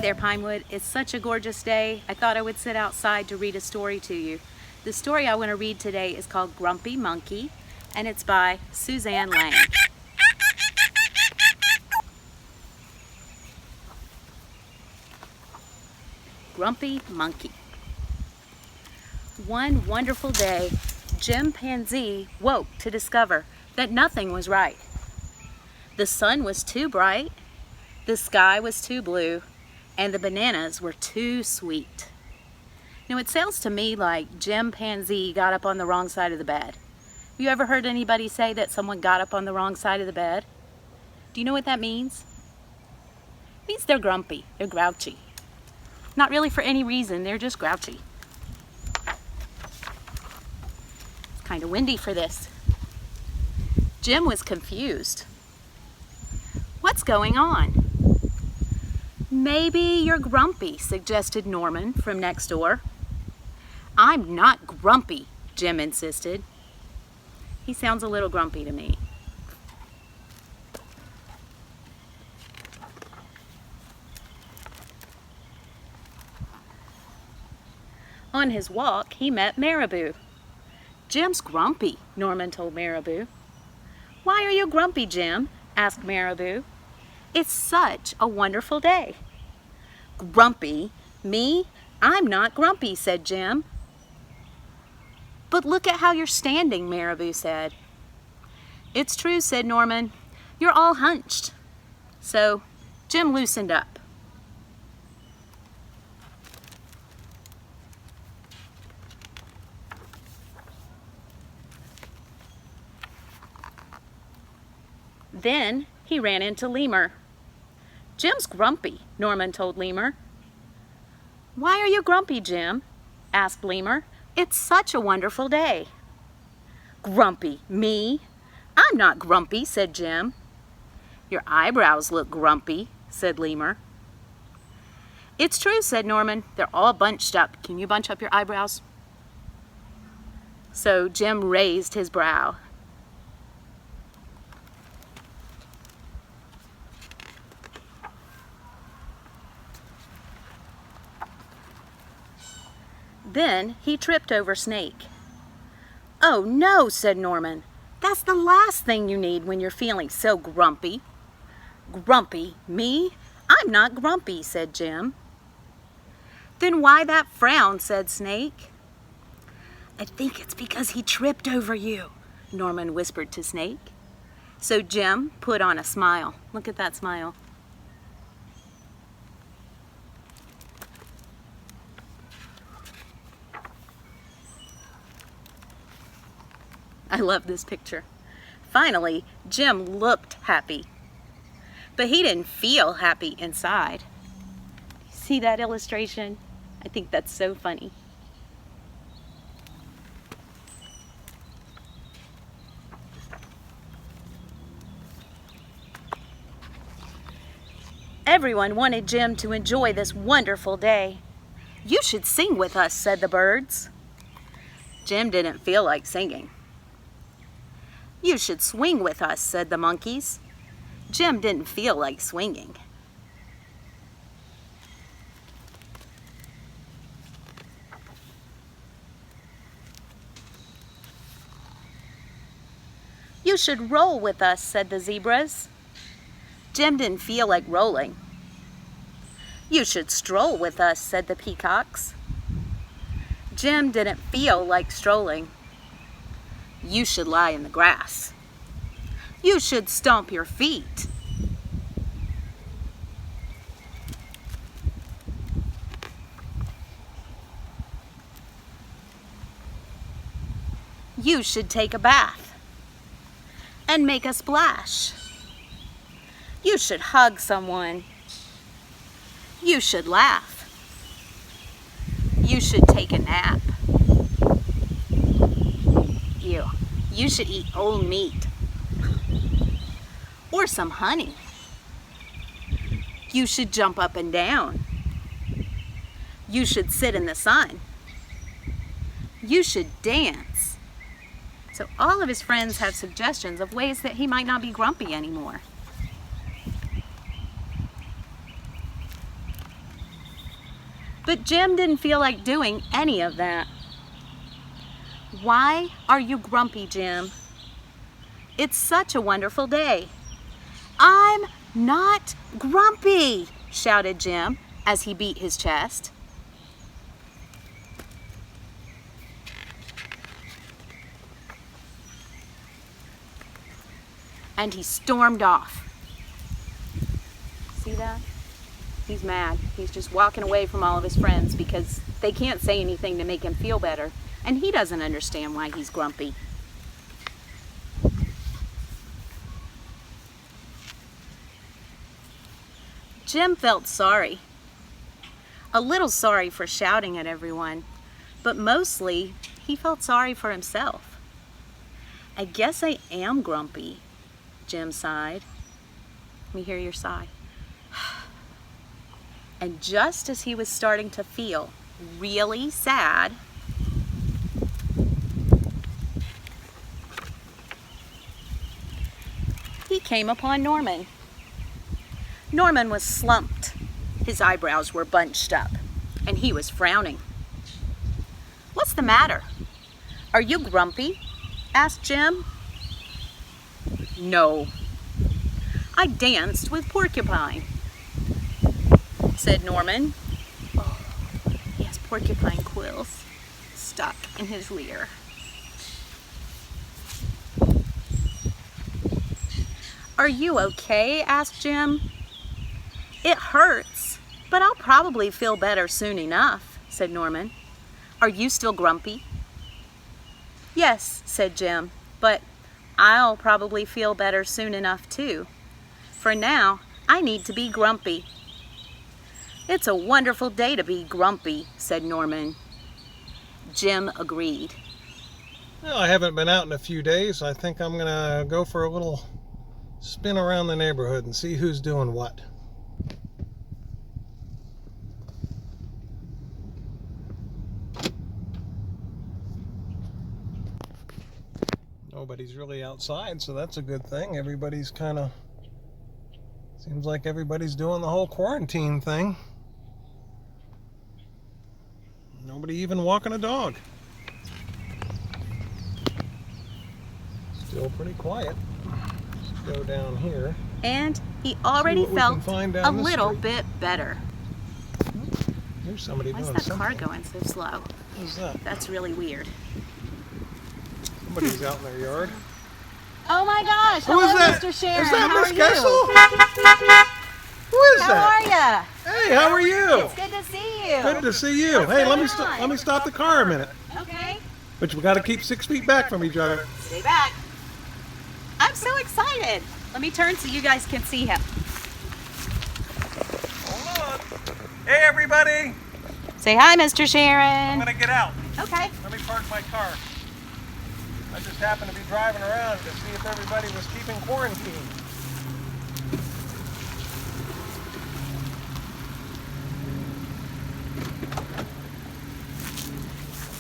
there, Pinewood. It's such a gorgeous day. I thought I would sit outside to read a story to you. The story I want to read today is called Grumpy Monkey, and it's by Suzanne Lang. Grumpy Monkey. One wonderful day, Chimpanzee woke to discover that nothing was right. The sun was too bright, the sky was too blue, and the bananas were too sweet. Now it sounds to me like Chimpanzee got up on the wrong side of the bed. Have you ever heard anybody say that someone got up on the wrong side of the bed? Do you know what that means? It means they're grumpy, they're grouchy. Not really for any reason, they're just grouchy. It's kind of windy for this. Jim was confused. What's going on? Maybe you're grumpy, suggested Norman from next door. I'm not grumpy, Jim insisted. He sounds a little grumpy to me. On his walk, he met Marabou. Jim's grumpy, Norman told Marabou. Why are you grumpy, Jim? Asked Marabou. It's such a wonderful day. Grumpy? Me? I'm not grumpy, said Jim. But look at how you're standing, Marabou said. It's true, said Norman. You're all hunched. So Jim loosened up. Then he ran into Lemur. Jim's grumpy, Norman told Lemur. Why are you grumpy, Jim? Asked Lemur. It's such a wonderful day. Grumpy? Me? I'm not grumpy, said Jim. Your eyebrows look grumpy, said Lemur. It's true, said Norman. They're all bunched up. Can you bunch up your eyebrows? So Jim raised his brow. Then he tripped over Snake. Oh no, said Norman. That's the last thing you need when you're feeling so grumpy. Grumpy? Me? I'm not grumpy, said Jim. Then why that frown, said Snake. I think it's because he tripped over you, Norman whispered to Snake. So Jim put on a smile. Look at that smile. I love this picture. Finally, Jim looked happy. But he didn't feel happy inside. See that illustration? I think that's so funny. Everyone wanted Jim to enjoy this wonderful day. You should sing with us, said the birds. Jim didn't feel like singing. You should swing with us, said the monkeys. Jim didn't feel like swinging. You should roll with us, said the zebras. Jim didn't feel like rolling. You should stroll with us, said the peacocks. Jim didn't feel like strolling. You should lie in the grass. You should stomp your feet. You should take a bath and make a splash. You should hug someone. You should laugh. You should take a nap. You should eat old meat or some honey. You should jump up and down. You should sit in the sun. You should dance. So all of his friends have suggestions of ways that he might not be grumpy anymore. But Jim didn't feel like doing any of that. "Why are you grumpy, Jim? It's such a wonderful day." "I'm not grumpy," shouted Jim as he beat his chest. And he stormed off. See that? He's mad. He's just walking away from all of his friends because they can't say anything to make him feel better. And he doesn't understand why he's grumpy. Jim felt sorry. A little sorry for shouting at everyone, but mostly he felt sorry for himself. "I guess I am grumpy," Jim sighed. Let me hear your sigh. And just as he was starting to feel really sad, he came upon Norman. Norman was slumped. His eyebrows were bunched up, and he was frowning. "What's the matter? Are you grumpy?" asked Jim. "No. I danced with Porcupine," said Norman. Oh, he has porcupine quills stuck in his rear. "Are you okay?" asked Jim. "It hurts, but I'll probably feel better soon enough," said Norman. "Are you still grumpy?" "Yes," said Jim, "but I'll probably feel better soon enough too. For now, I need to be grumpy." "It's a wonderful day to be grumpy," said Norman. Jim agreed. Well, I haven't been out in a few days. I think I'm going to go for a little spin around the neighborhood and see who's doing what. Nobody's really outside, so that's a good thing. Everybody's kind of, seems like everybody's doing the whole quarantine thing. Nobody even walking a dog. Still pretty quiet. Let's go down here. And he already felt a little bit better. There's somebody doing something. something. Why is that car going so slow? What is that? That's really weird. Somebody's out in their yard. Oh my gosh! Who Hello, is that? Mr. Sharon. Is that How Miss are Goessel? Who is How that? are ya? Hey, how are you? It's good to see you. Good to see you. What's Hey, let going me on? stop the car a minute. Okay. But we got to keep 6 feet back from each other. Stay back. I'm so excited. Let me turn so you guys can see him. Hold on. Hey, everybody. Say hi, Mr. I'm Sharon. gonna get out. Okay. Let me park my car. I just happened to be driving around to see if everybody was keeping quarantine.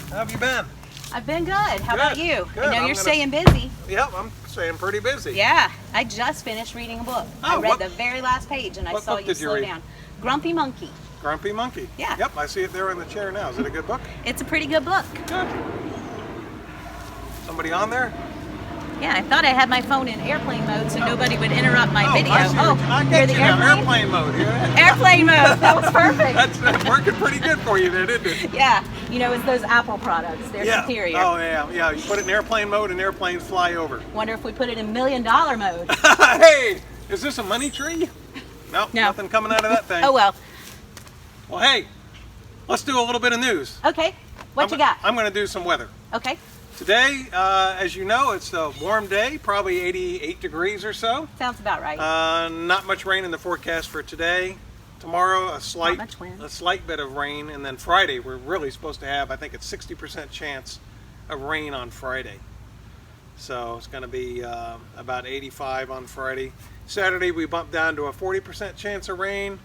How have you been? I've been good. How about you? Good. I know you're staying busy. Yep, I'm staying pretty busy. Yeah, I just finished reading a book. I read the very last page and I saw you slow down. Grumpy Monkey. Grumpy Monkey. Yeah. Yep, I see it there in the chair now. Is it a good book? It's a pretty good book. Good. Somebody on there? Yeah, I thought I had my phone in airplane mode so nobody would interrupt my video. I you're get the you now. airplane? Airplane mode. Yeah. Airplane mode. That was perfect. That's working pretty good for you there, didn't it? Yeah, you know, it's those Apple products. They're superior. Oh, yeah. Yeah, you put it in airplane mode and airplanes fly over. Wonder if we put it in $1 million mode. Hey, is this a money tree? Nope, No. Nothing coming out of that thing. Oh, well. Well, hey, let's do a little bit of news. Okay, what you got? I'm going to do some weather. Okay. Today, as you know, it's a warm day, probably 88 degrees or so. Sounds about right. Not much rain in the forecast for today. Tomorrow, a slight bit of rain, and then Friday, we're really supposed to have, I think it's 60% chance of rain on Friday. So it's going to be about 85 on Friday. Saturday, we bump down to a 40% chance of rain,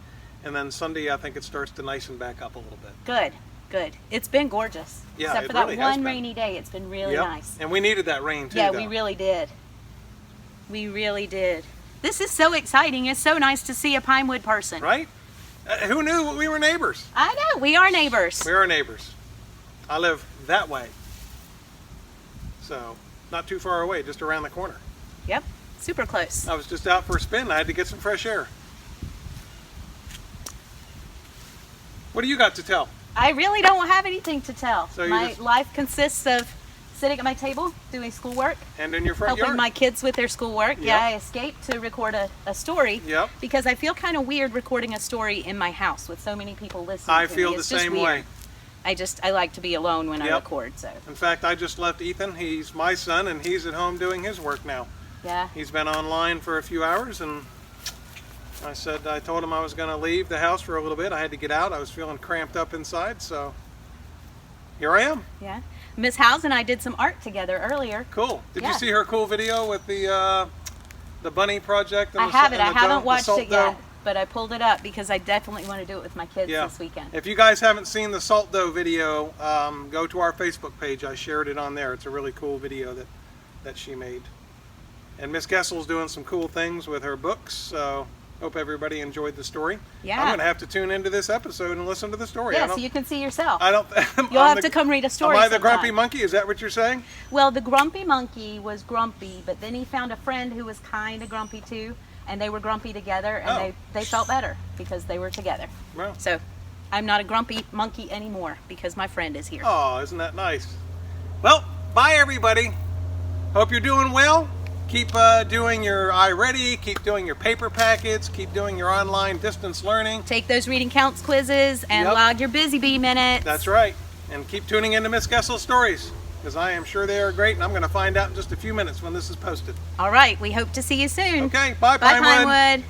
and then Sunday, I think it starts to nicen back up a little bit. Good. Good. It's been gorgeous. Yeah, except for really that one rainy day. It's been really nice. And we needed that rain too. Yeah, we really did. We really did. This is so exciting. It's so nice to see a Pinewood person. Right? Who knew we were neighbors? I know, we are neighbors. We are neighbors. I live that way. So, not too far away, just around the corner. Yep, super close. I was just out for a spin. I had to get some fresh air. What do you got to tell? I really don't have anything to tell. So my life consists of sitting at my table, doing schoolwork. And in your front helping yard? my kids with their schoolwork. Yep. Yeah, I escaped to record a story. Yep. Because I feel kind of weird recording a story in my house with so many people listening I to feel me. the It's just same weird. way. I like to be alone when I Yep. record, so. In fact, I just left Ethan. He's my son, and he's at home doing his work now. Yeah. He's been online for a few hours, and I told him I was going to leave the house for a little bit. I had to get out. I was feeling cramped up inside, so here I am. Yeah. Miss House and I did some art together earlier. Cool. Did you Yeah. see her cool video with the bunny project? And I have it. and I the haven't dome, watched the salt it yet, dough? but I pulled it up because I definitely want to do it with my kids Yeah. this weekend. If you guys haven't seen the salt dough video, go to our Facebook page. I shared it on there. It's a really cool video that she made. And Miss Goessel's doing some cool things with her books, so hope everybody enjoyed the story. Yeah. I'm going to have to tune into this episode and listen to the story. Yeah, so you can see yourself. I don't. You'll have to come read a story Am I the sometime. grumpy monkey? Is that what you're saying? Well, the grumpy monkey was grumpy, but then he found a friend who was kind of grumpy too, and they were grumpy together, and Oh. they felt better because they were together. Well. So I'm not a grumpy monkey anymore because my friend is here. Oh, isn't that nice? Well, bye everybody. Hope you're doing well. Keep doing your iReady, keep doing your paper packets, keep doing your online distance learning. Take those reading counts quizzes and Yep. log your busy bee minutes. That's right. And keep tuning into Miss Goessel's stories, because I am sure they are great, and I'm going to find out in just a few minutes when this is posted. All right, we hope to see you soon. Okay, bye, Bye, Pinewood. Pinewood.